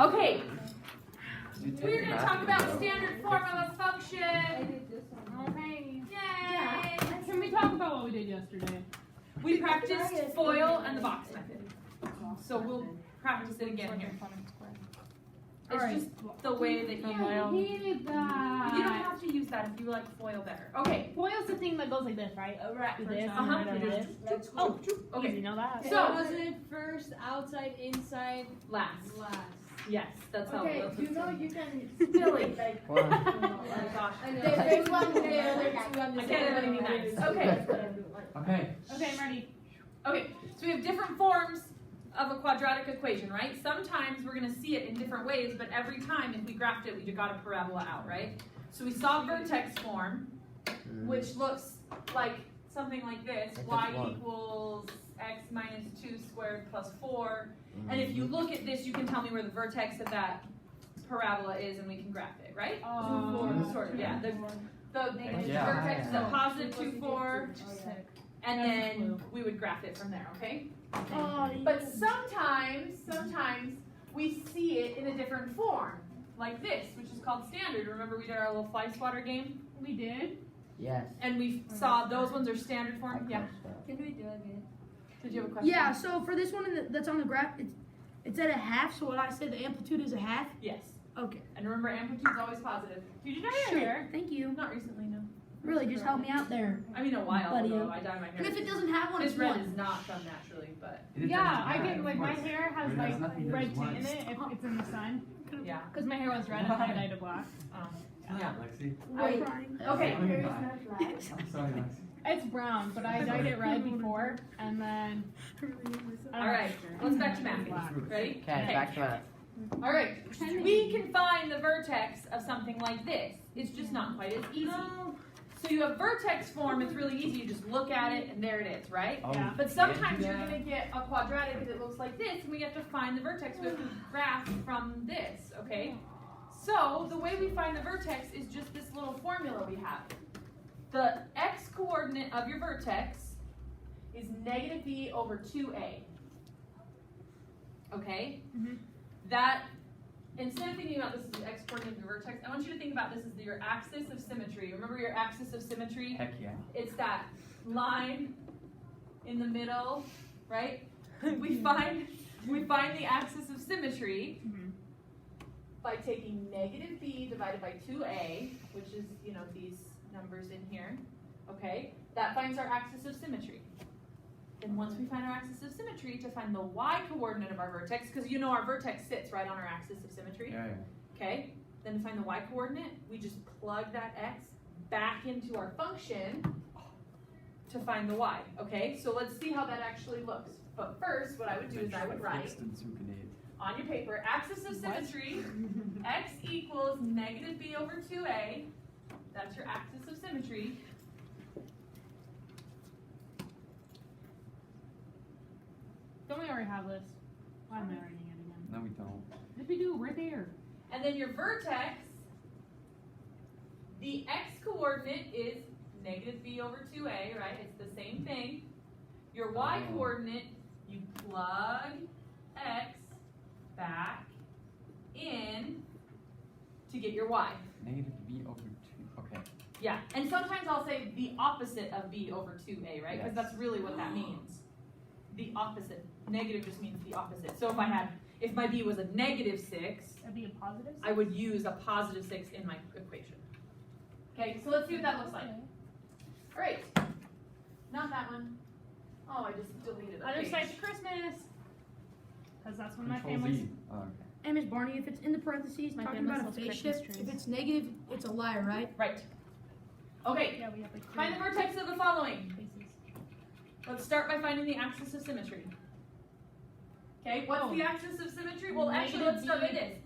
Okay. We're going to talk about standard form of a function. Okay. Yay! Can we talk about what we did yesterday? We practiced FOIL and the box method. So we'll practice it again here. It's just the way that you hated that. You don't have to use that if you like FOIL better. Okay. FOIL's the thing that goes like this, right? Right. Do this, Uh-huh. and this. Oh, okay. You know that? So was it first, outside, inside, last. last? Yes, that's how Okay, it goes. you know you can Silly. Like, oh my gosh. There's one there, there's two on I the can't have anything nice. Okay. Okay. Okay, I'm ready. Okay, so we have different forms of a quadratic equation, right? Sometimes we're going to see it in different ways, but every time if we graphed it, we got a parabola out, right? So we saw vertex form, which looks like something like this. Y equals x minus 2 squared plus 4. And if you look at this, you can tell me where the vertex of that parabola is, and we can graph it, right? Sort of, yeah. The vertex is a positive 2, 4. And then we would graph it from there, okay? But sometimes we see it in a different form, like this, which is called standard. Remember we did our little fly swatter game? We did? Yes. And we saw those ones are standard form? Yeah. Can we do it again? Did you have a question? Yeah, so for this one that's on the graph, it's at a half, so what I said, the amplitude is a half? Yes. Okay. And remember, amplitude's always positive. Did you dye your hair? Thank you. Not recently, no. Really, just help me out there. I mean, a while Buddy. ago, I dyed my hair. And if it doesn't have one, This it's red one. is not done naturally, but Yeah, I get like my hair has like red tint in it if it's in the sun. yeah. Because my hair was red and I dyed it black. Yeah. Lexi. Wait. Okay. I'm sorry, Lexi. It's brown, but I dyed it red before, and then. All right. Let's back to math. Ready? Okay, back to math. All right. We can find the vertex of something like this. It's just not quite as easy. So you have vertex form, it's really easy. You just look at it and there it is, right? Oh, Yeah. But sometimes you're going to get a quadratic that looks like this, and we have to find the vertex. We have to graph from this, okay? So the way we find the vertex is just this little formula we have. The x-coordinate of your vertex is negative b over 2a. Okay? Mhm. That, instead of thinking about this as the x-coordinate of your vertex, I want you to think about this as your axis of symmetry. Remember your axis of symmetry? Heck yeah. It's that line in the middle, right? we find the axis of symmetry by taking negative b divided by 2a, which is, you know, these numbers in here, okay? That finds our axis of symmetry. Then once we find our axis of symmetry, to find the y-coordinate of our vertex, because you know our vertex sits right on our axis of symmetry, Yeah, okay? Then to find the y-coordinate, we just plug that x back into our function to find the y, okay? So let's see how that actually looks. But first, what I would do is I would write on your paper, axis of symmetry, x equals negative b over 2a. That's your axis of symmetry. Don't we already have this? Why am I writing it again? No, we don't. Yes, we do, right there. And then your vertex, the x-coordinate is negative b over 2a, right? It's the same thing. Your y-coordinate, you plug x back in to get your y. Negative b over 2. Okay. Yeah, and sometimes I'll say the opposite of b over 2a, right? Because Yes. that's really what that means. The opposite. Negative just means the opposite. So if my b was a negative 6, That'd be a positive. I would use a positive 6 in my equation. Okay, so let's see what that looks like. All right. Not that one. Oh, I just deleted a Other page. side to Christmas. Because that's when my Control family's. Z. Oh, okay. And Ms. Barney, if it's in the parentheses, My talking family about a sells phase Christmas shift, trees. if it's negative, it's a lie, right? Right. Okay, Yeah, we have like find the vertex of the following. faces. Let's start by finding the axis of symmetry. Okay, what's the axis of symmetry? Well, actually, let's start by this.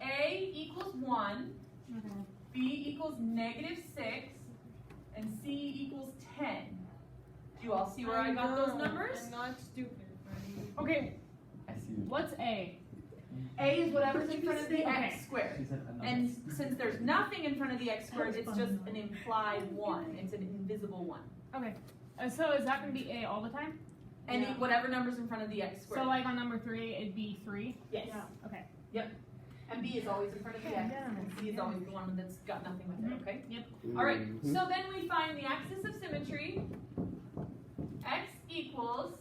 A equals 1, Okay. B equals negative 6, and C equals 10. Do you all see where I got those numbers? I'm not stupid. Okay, I see. what's A? A is whatever's in front of the Okay. x squared. She said another. And since there's nothing in front of the x squared, it's just an implied 1. It's an invisible 1. Okay. So is that going to be A all the time? Any whatever number's in front of the x So squared. like on number 3, it'd be 3? Yes. Okay. B is always in front of the X, and C is always the one that's got nothing with it, okay? Yep. Alright, so then we find the axis of symmetry. X equals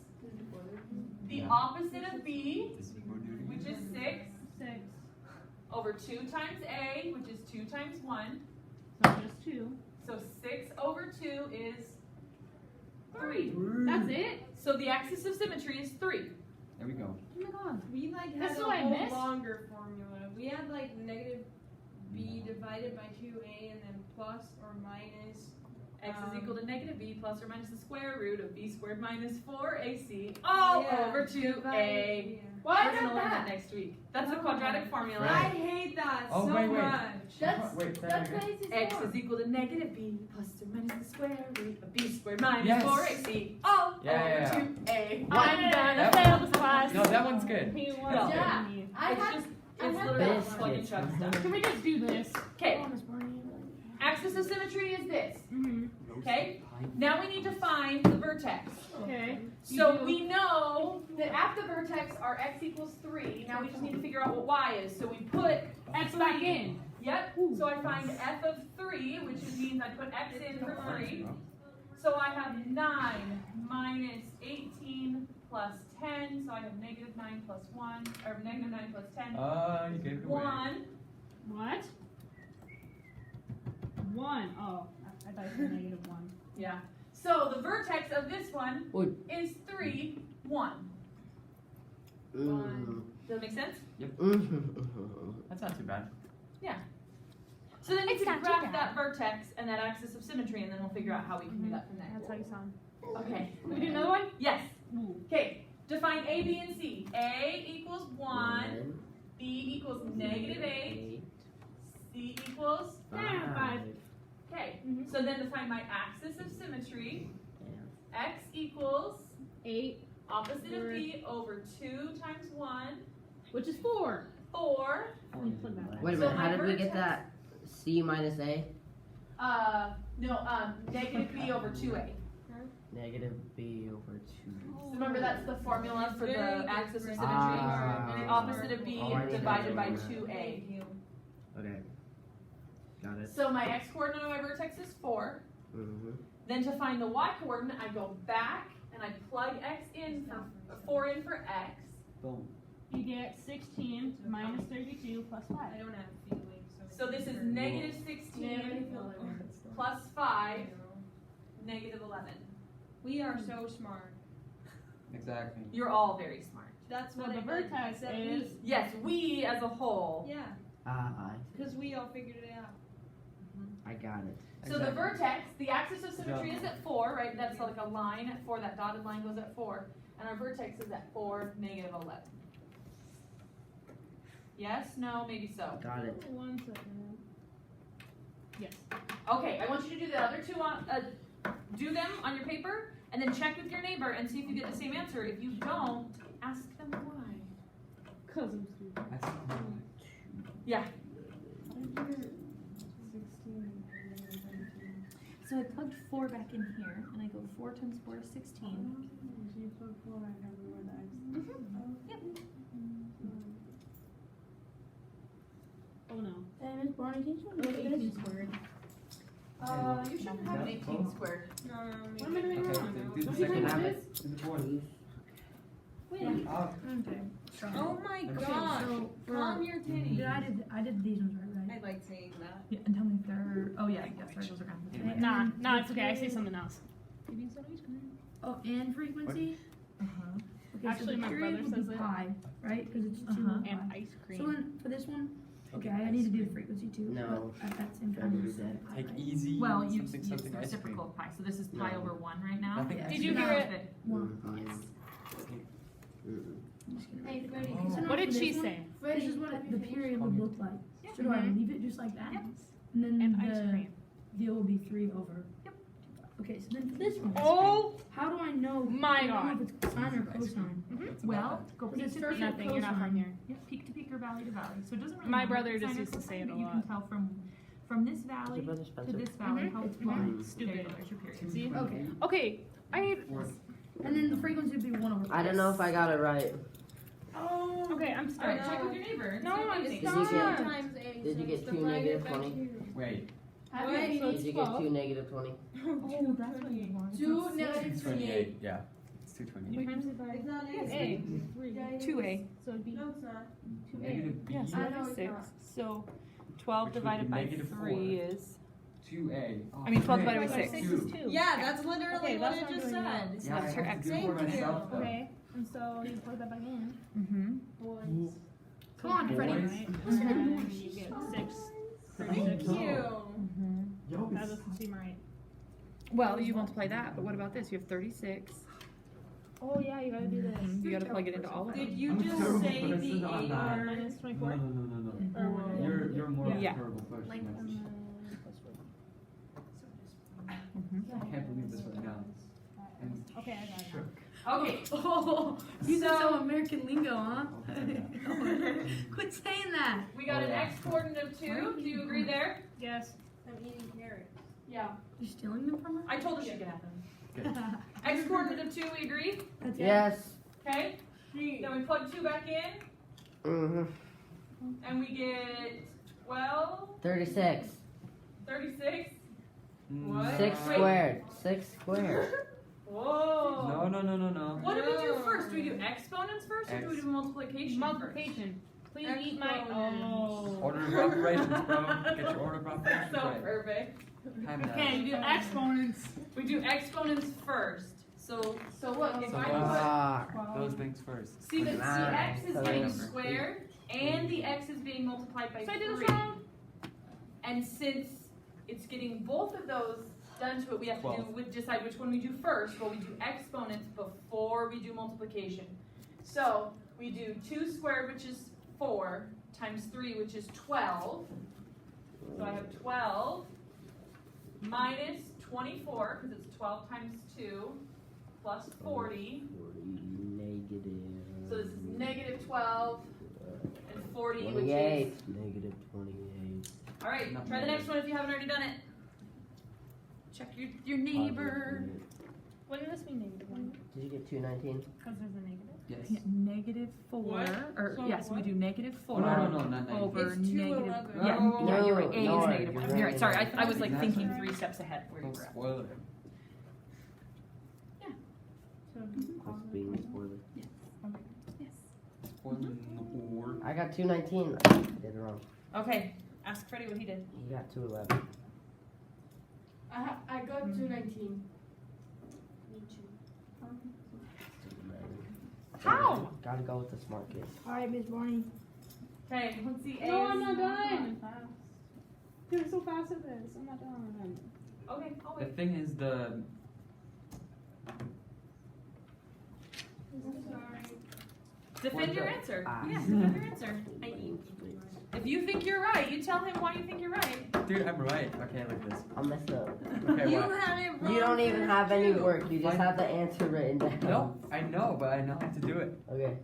the opposite of B, This is what we're doing. which is 6, 6. over 2 times A, which is 2 times 1. So just 2. So 6 over 2 is 3. That's it? So the axis of symmetry is 3. There we go. Oh my god. We like That's had a what I whole missed? longer formula. We had like negative b divided by 2a and then plus or minus. X is equal to negative B plus or minus the square root of B squared minus 4AC all Yeah, over 2A. Yeah. We're Why going to not learn that that? next week. That's the Oh. quadratic formula. I hate that Oh, so wait. much. That's- Wait, say That's that again. basic X form. is equal to negative B plus or minus the square root of B squared minus Yes. 4AC all Yeah, over yeah, yeah. 2A. I'm gonna That fail one- this class. No, that one's good. He wants No. to Yeah. me. I It's had just, I it's had literally Biscuits. plug and chug stuff. Can we just do this? Okay, axis of symmetry is this. Mm-hmm. Okay, now we need to find the vertex. Okay. So we know that at the vertex our x equals 3. Now we just need to figure out what y is. So we put X back in. Yep. So I find f of 3, which means I put x in for 3. So I have 9 minus 18 plus 10. So I have negative 9 plus 1, or negative 9 plus 10. You gave it away. 1. What? 1. Oh, I thought you said negative 1. Yeah. So the vertex of this one Oy. is 3, 1. Mm. Does that make sense? That's not too bad. So then you It's can not too graph bad. that vertex and that axis of symmetry, and then we'll figure out how we can do that from That's how there. you sound. Okay. Can we do another one? Yes. Ooh. Okay. Define A, B, and C. A equals 1. B equals negative 8. C equals. 5. Okay. Mhm. So then define my axis of symmetry. X equals 8, opposite of B over 2 times 1. which is 4. 4. Let me plug that back. Wait a So minute, my how did we get vertex- that? C minus A? Negative B over 2A. Negative B over 2. So remember that's the formula for the Very good axis of for symmetry. Ah. The opposite of B Oh, I need divided by that. 2A. Thank you. Okay. Got it. So my x coordinate of my vertex is 4. Mm-hmm. Then to find the y coordinate, I go back and I plug x in for 4 in for x. Boom. You get 16 minus 32 plus 5. I don't have feelings. So this is negative 16 plus 5, negative 11. We are so smart. Exactly. You're all very smart. That's So what the I meant, vertex except is- me. Yes, we as a whole. Yeah, I because we all figured it out. got it. So the Exactly. vertex, the axis of symmetry is at 4, right? That's like a line at 4, that dotted line goes at 4. And our vertex is at 4, negative 11. Yes, no, maybe so. Got it. 1 second. Yes. Okay, I want you to do the other two on, do them on your paper, and then check with your neighbor and see if you get the same answer. If you don't, ask them why. Because I'm stupid. That's Yeah. 16. So I plugged 4 back in here, and I go 4 times 4 is 16. So you put 4 back everywhere the X. Yep. Oh no. And Miss Barney, can you show me Like what it 18 is? squared. You shouldn't have an 18 squared. No, What am I doing Okay, wrong? do the Don't you second think half. it is? Do the board. Wait. Oh, Okay. Oh my Okay, gosh. So for, Calm your titties. I did these ones right? I like saying that. Yeah, and tell me if they're. Oh yeah, yes, those are kind Right? Nah, And then nah, it's okay. I say something else. Maybe it's always good. Oh, and frequency. Uh huh. Okay, Actually, so the my period brother would says be it. pi, right? Because it's 2 Uh-huh. pi. And ice So cream. then for this one, okay, I need to do the frequency too. No. But at that same Gotta time, do you said that. pi, take right? easy. Well, you something use something the ice cream. reciprocal of pi, so this is pi No. over 1 right now. Nothing Yeah. Did you So hear now- it? One. Mhm. Yes. Mm-mm. I'm just gonna Hey, write it. Freddie. Okay, so now What for did she this one, say? This is what the period would look like. Yeah. So do I Mhm. leave it just like that? Yep. And then And ice the cream. deal will be 3 over. Yep. Okay, so then for this one, Oh how do I know? my I don't God. know if it's cosine or cosine. That's about Well, go Because peak it's to first peak. or nothing. You're not from cosine. here. Yeah, peak to peak or valley to valley. So it doesn't really My matter brother if it's just sine or used to say cosine, it a but you lot. can tell from this Is valley your brother to Spencer? this valley Mhm. how It's far. pi. There you Stupid. go, there's your period. See? Okay, Okay. I need. and then the frequency would be 1 over. I don't know if I got it right. Oh. Okay, I'm All right, starting. check with your neighbor. and No, see if I'm amazing. Did you get- times A. did you so get it's 2 divided negative by 20? 2. Wait. Wait, So Did it's you get 12. 2 negative 20? Oh, that's what you want. 2 negative 28. 28. Yeah. It's 228. Times it by It's not A. negative. 3. Yeah, it 2A. is. So it'd be No, it's not. 2A. Negative B. Yes, I that know is it's 6. not. So 12 Which would divided be by negative 3 is. 2A. Oh, I mean, 12 great. divided by 6. 6 Two. is 2. Yeah, that's literally Okay, what that's it what I'm just doing now. said. Yeah, That's I your have to do it Thank for you. myself, though. Okay, and so you plug that back in. Mm-hmm. Boys. Come on, Boys. Freddie. Right? And then you get 6. Thank 36. you. Mm-hmm. That doesn't seem right. Well, you multiply that, but what about this? You have 36. Oh yeah, you gotta do this. You gotta plug it into all of Did them. you I'm just terrible say person the on 8 that. or Minus No, 24. no, no. Or what? You're more of a Yeah. terrible person. Like, And That's- then plus 4. I can't believe this right now. And Okay, I got it. shook. Okay. Oh, you said So- some American lingo, huh? I'll pretend that. Quit saying that. We got Oh, an yeah. x coordinate of 2. Do you agree there? Yes. I'm eating carrots. Yeah. You stealing them from her? I told her she could have them. Good. X coordinate of 2, we agree? That's it. Yes. Okay. Then we plug 2 back in, Mm-hmm. and we get 12, 36. 36. What? 6 Wait. squared. 6 squared. Whoa. No. What do we do first? Do we do exponents first, or do we do multiplication first? Multiplication. Please eat my. Exponents. Oh. Order of operations, bro. Get your order of operations So right. perfect. Time now. Okay, you do exponents. We do exponents first. So look, if I put, Ah. Those things first. see that the x is Nine. being Number. squared, and the x is being multiplied by So I did 3. this wrong. And since it's getting both of those done to it, we have to 12. decide which one we do first. Well, we do exponents before we do multiplication. So we do 2 squared, which is 4, times 3, which is 12. So I have 12 minus 24, because it's 12 times 2, plus 40. Negative. So this is negative 12 and 40, which 28. is... Negative 28. All right, Not try the next one if you haven't already done it. Check your neighbor. Wouldn't this be negative 1? Did you get 219? Because there's a negative. Yes. Yeah, negative 4. What? Or So yes, we what? do negative 4 No, not 90. over It's 2 negative. 11. Yeah, No, yeah, you're right. A no, is negative you're 1. You're right. Sorry, right. I was like Exactly. thinking 3 steps ahead where you Don't were at. spoil it. So That's being spoiled. Yes. Spoil the whore. I got 219. I did it wrong. Okay, ask Freddie what he did. You got 211. I got 219. How? Gotta go with the smart kid. Alright, Miss Bonnie. Okay, let's see. No, I'm A's. not done. You're so fast at this. I'm not done. Okay, I'll The wait. thing is the I'm sorry. Defend your answer. Ah. Yeah, defend your answer. If you think you're right, you tell him why you think you're right. dude, I'm right. Okay, look at this. I messed up. Okay, You what? had it wrong. You don't even have any too. work. You just Fine. have the answer written down. No, I know, but I know how to do it. Okay.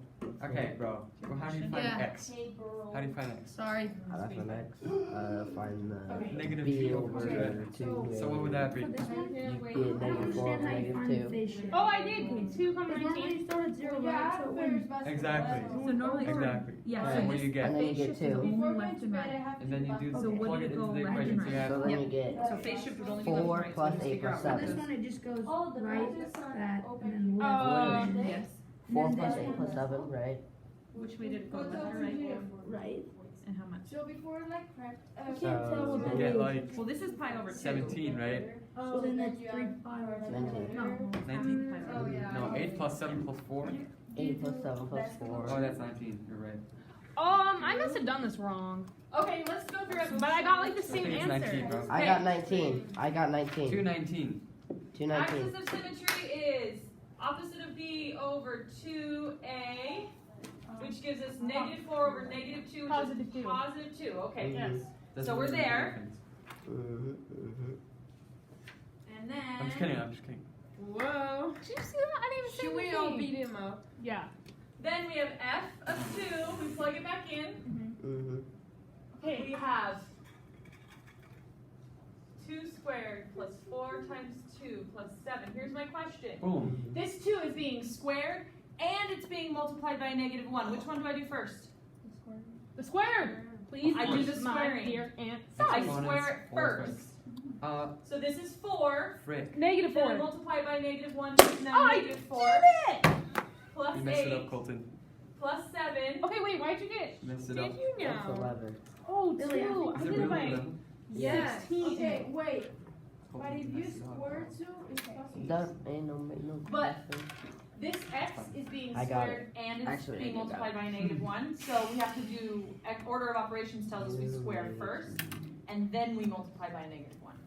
Okay, bro. Well, how do you find Yeah. x? Hey, bro. How do you find x? Sorry. That's my next. Find the Okay. Negative b 2 over over 2. So what would that be? For this one, Yeah, You wait. get I don't negative 4 understand over how you negative find the 2. face shape. Oh, I did. 2 comma Because normally 19. you start at 0, Yeah, right? So it after wins. basketball. Exactly. So normally Exactly. Yeah, Alright. so What do this you get? And then you face get shift 2. is only Before left going to and bed, I right. have to And then you do So what plug did it it go into the left equation. and So you right? have So then Yep. you get So face shift would only be left 4 and right. plus so just 8 figure plus out what 7. This it is. one, it just goes Oh, the right, practice on that, open. and then left. Oh. Yes. 4 And plus then 8 plus 7, right? Which way did it go? What's Left up or to right? you? Right. And how much? So before like prep, I can't tell what So that you get is. like Well, this is pi over 2. 17, right? So then that's you 3 have- pi over 19. No. 19? Oh yeah. No, 8 plus 7 plus 4. 8 plus 7 plus 4. Oh, that's 19. You're right. I must have done this wrong. Okay, let's go through it. But I got like the I same think it's 19, answer. bro. I got 19. I got 19. 219. 219. Axis of symmetry is opposite of B over 2A, which gives us negative 4 over negative 2, which Positive is 2. positive 2. Okay, Mhm. Yes. Doesn't So we're really make a there. difference. and then... I'm just kidding. I'm just kidding. Whoa. Did you see that? I didn't even say Should we anything. all beat him up? Yeah. Then we have F of 2, we plug it back in. Okay. We have 2 squared plus 4 times 2 plus 7. Here's my question. Boom. This 2 is being squared and it's being multiplied by a negative 1. Which one do I do first? The The square. Please. I do the my squaring. dear Aunt I Sally. square it first. So this is 4. Frick. Negative Then I 4. multiply it by -1, which is now I -4. Plus You messed it 8. up, Colton. Plus 7. Okay, wait. Why'd you get? Messed it Did up. you That's know? 11. Oh, Really, I 2. I Is it did it really by 11? Yes. 16. Okay, wait. But Colton if you messed it up. square 2, it's possible. That ain't no But- difference. This x is being I got squared and it's Actually, I being did multiplied by -1. So we have to do order of operations tells us we square first and then we multiply by -1.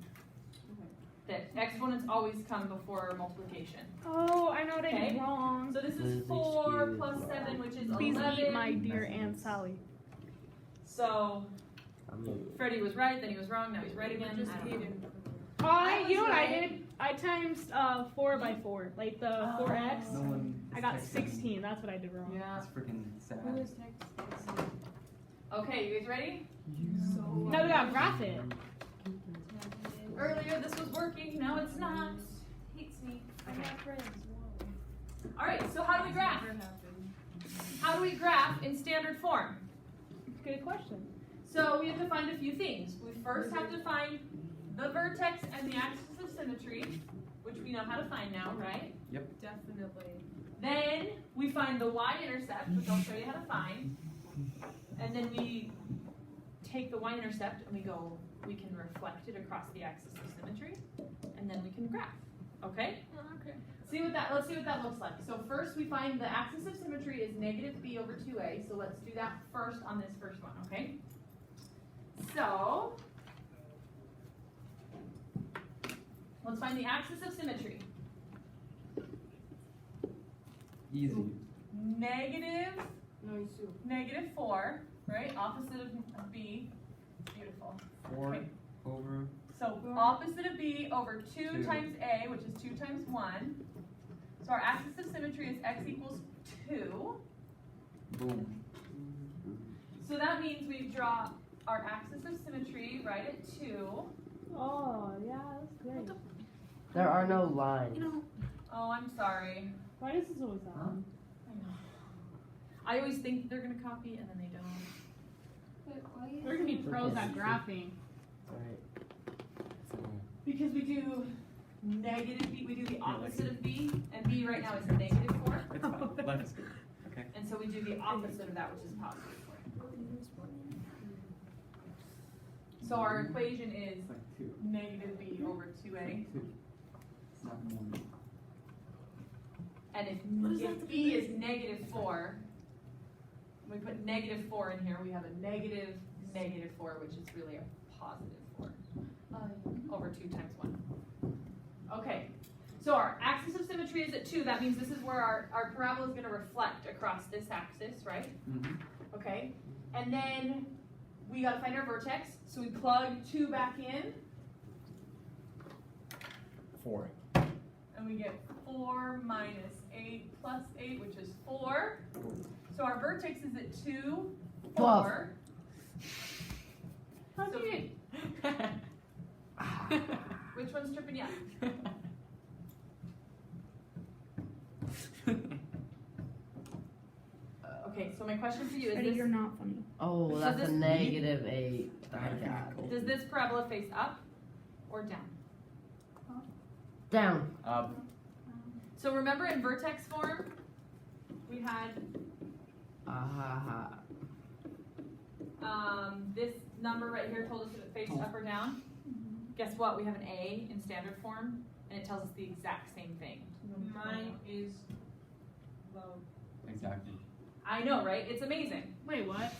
That exponents always come before multiplication. Oh, I know what I Okay. did wrong. So this is Lose 4 excuse. plus 7, which is Please 11. eat my dear Aunt Sally. So I mean, Freddie was right, then he was wrong, now he's right again. Just I don't hate know. him. You know what I right. did? I times 4 by 4, like the 4x. No one. I got is texting. 16. That's what I did wrong. Yeah. That's freaking sad. Who is texting? Okay, you guys ready? No, we gotta graph it. Earlier this was working, now it's not. Hates me. I got friends. Alright, so how do we graph? How do we graph in standard form? Good question. So we have to find a few things. We first have to find the vertex and the axis of symmetry, which we know how to find now, right? Definitely. Then we find the y-intercept, which I'll show you how to find. And then we take the y-intercept and we can reflect it across the axis of symmetry, and then we can graph, okay? Okay. Let's see what that looks like. So first we find the axis of symmetry is -b over 2a, so let's do that first on this first one, okay? So, let's find the axis of symmetry. Easy. -4, right? Opposite of b. Beautiful. 4 Okay. over. So opposite of b over 2 Two. times a, which is 2 times 1. So our axis of symmetry is x equals 2. Boom. So that means we draw our axis of symmetry right at 2. Oh, yeah, that's great. there are no lines. You know, Oh, I'm sorry. Why does this always happen? I know. I always think they're going to copy and then they don't. We're gonna be pros at graphing. Right. Because we do -b, we do the opposite of b, and b right now is -4. It's fine. Life is good. Okay. And so we do the opposite of that, which is +4. So our equation is It's like 2. -b over 2a. 2. It's not more. And if b is -4, we put -4 in here, we have a -4, which is really a +4 over 2 times 1. Okay, so our axis of symmetry is at 2. That means this is where our parabola is going to reflect across this axis, right? Mm-hmm. Okay, and then we got to find our vertex. So we plug 2 back in, 4. and we get 4 minus 8 plus 8, which is 4. So our vertex is at 2, 4. How'd So- you get? Which one's tripping you up? Okay, so my question for you is Freddie, this, you're not funny. Oh, So that's this- a -8. I got it. does this parabola face up or down? Down. Up. So remember in vertex form, we had this number right here told us if it faced up or down. Guess what? We have an A in standard form, and it tells us the exact same thing. Mine is low. Exactly. I know, right? It's amazing. Wait, what?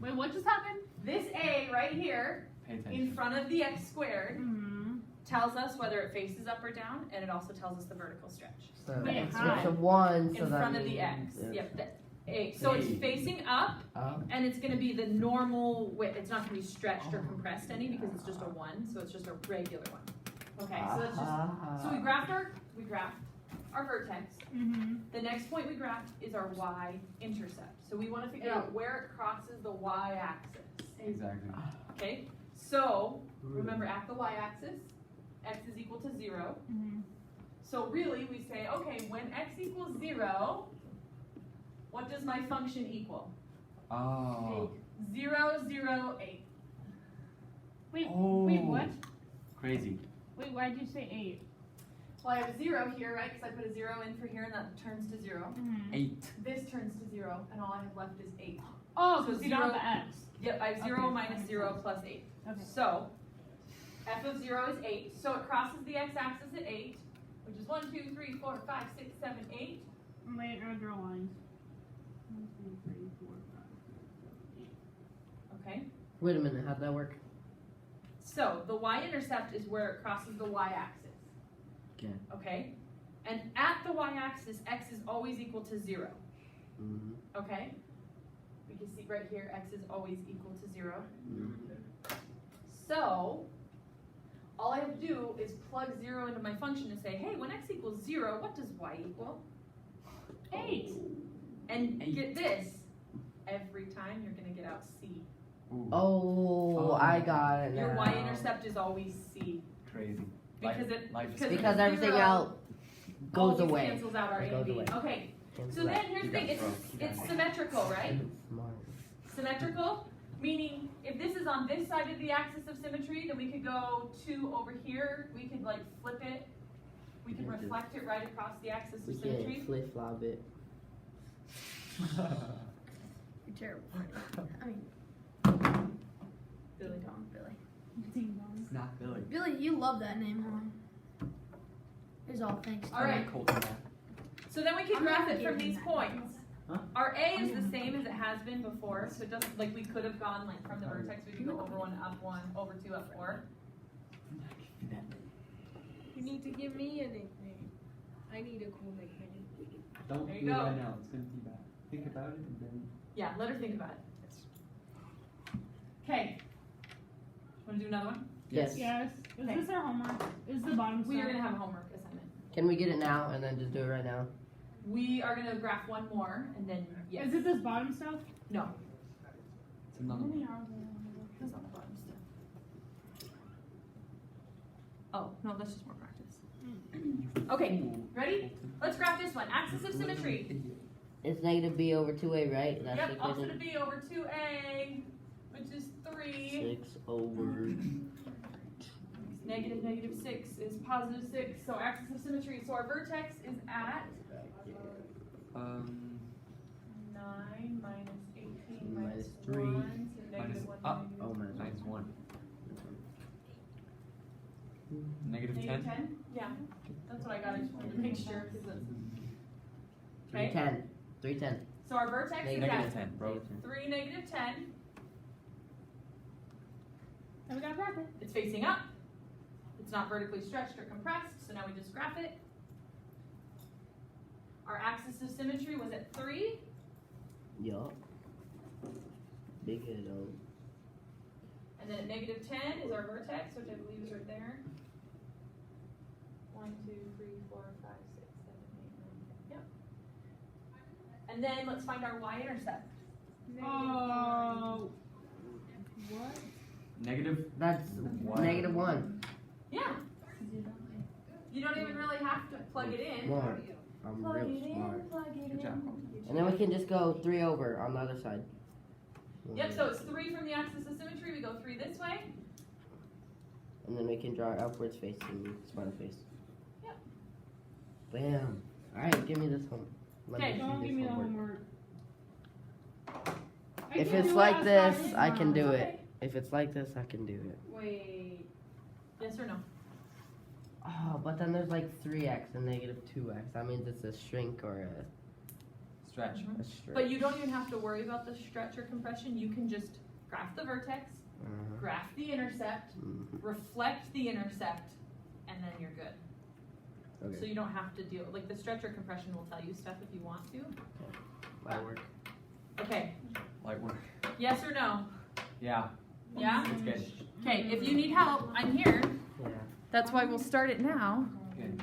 Wait, what just happened? This A right here Pay in attention. front of the x squared Mm-hmm. tells us whether it faces up or down, and it also tells us the vertical stretch. So Wait, it's hi. a 1, so In that front of the means x. Yep, the A. So it's A. facing up, Up. and it's going to be the normal width. It's not going to be stretched or compressed any because it's just a 1, so it's just a regular one. Okay, so that's just. So we graphed our vertex. Mm-hmm. The next point we graphed is our y-intercept. So we want to figure out where it crosses the y-axis. Exactly. Okay, so remember at the y-axis, x is equal to 0. Mm-hmm. So really we say, okay, when x equals 0, what does my function equal? Oh. 0, 8. Wait, Oh. wait, what? Crazy. Wait, why'd you say 8? Well, I have a 0 here, right? Because I put a 0 in for here, and that turns to 0. Mm-hmm. 8. This turns to 0, and all I have left is 8. Oh, So because you don't have 0 the X. Yep, I have 0 Okay, minus that 0 makes plus 8. Okay. So, f of 0 is 8. So it crosses the x-axis at 8, which is 1, 2, 3, 4, 5, 6, 7, 8. Wait, I'll draw lines. 1, 2, 3, 4, 5, 6, 7, 8. Okay? Wait a minute, how'd that work? So the y-intercept is where it crosses the y-axis. Okay. Okay? And at the y-axis, x is always equal to 0. Mm-hmm. Okay? We can see right here, x is always equal to 0. Mm-hmm. So, all I have to do is plug 0 into my function and say, hey, when x equals 0, what does y equal? 8. And 8. get this, every time you're going to get out c. Ooh. Oh, I got it now. Your y-intercept is always c. Crazy. Because Because everything 0 else goes always away. cancels out our It a and goes b. away. Okay, Cancel so then that. here's the You thing, got broke. You it's got symmetrical, right? Smart. Symmetrical, meaning if this is on this side of the axis of symmetry, then we could go 2 over here, we could like flip it, we could We can reflect it right across the axis We of symmetry. can flip flop it. You're terrible. I mean, Billy. Billy. Ding dong. It's not Billy. Billy, you love that name, huh? It's all thanks to All right. Cold to that. So then we can I'm graph not it from giving these that. points. Huh? Our A is the same as it has been before, so it doesn't, like we could have gone like from the vertex, we could go over 1, up 1, over 2, up 4. You need to give me a nickname. I need a cool nickname. Don't There do you it go. right now. It's going to be bad. Think about it and then. Yeah, let her think about it. Okay. Want to do another one? Yes. Yes. Is Okay. this our homework? Is the bottom We are stuff? going to have a homework assignment. Can we get it now and then just do it right now? We are going to graph one more, and then, yes. Is it this bottom stuff? No. It's another one. That's not the bottom stuff. Oh, no, that's just more practice. Okay, ready? Let's graph this one. Axis of symmetry. It's negative b over 2a, right? That's Yep, the opposite equation. of b over 2a, which is 3. 6 over. Negative negative 6 is positive 6. So axis of symmetry. So our vertex is at 9 minus 18 minus Minus 3. 1. So negative 1 up. negative Oh, minus Minus 1. Negative negative 10. 10? Yeah, that's what I got. I just wanted to make sure. 'Cause it's, 310. 310. so our vertex is Negative at 10, bro. 3 negative 10. And we got graph it. It's facing up. It's not vertically stretched or compressed, so now we just graph it. Our axis of symmetry was at 3. Yup. Big head on. And then at negative 10 is our vertex, which I believe is right there. 1, 2, 3, 4, 5, 6, 7, 8, 9, 10. Yep. And then let's find our y-intercept. Oh. What? Negative. That's One. negative 1. Yeah. You don't even really have to plug it in. One. I'm Plug real it in, smart. plug it Good in. job. And then we can just go 3 over on the other side. Yep, so it's 3 from the axis of symmetry. We go 3 this way. And then we can draw upwards facing smiley face. Yep. Bam. Alright, give me this one. Let Okay. see Don't this give me the homework. homework. I If can it's do it like as this, fast as I can mine. do Okay. it. If it's like this, I can do it. Wait. Yes or no? Oh, but then there's like 3x and negative 2x. That means it's a shrink or Stretch. a stretch. But you don't even have to worry about the stretch or compression. You can just graph the vertex, Uh-huh. graph the intercept, Mhm. reflect the intercept, and then you're good. So Okay. you don't have to deal, like the stretch or compression will tell you stuff if you want to. That work. Okay, Light work. yes or no? Yeah. Yeah? That's good. Okay, if you need help, I'm here. Yeah. That's why we'll start it now. Good.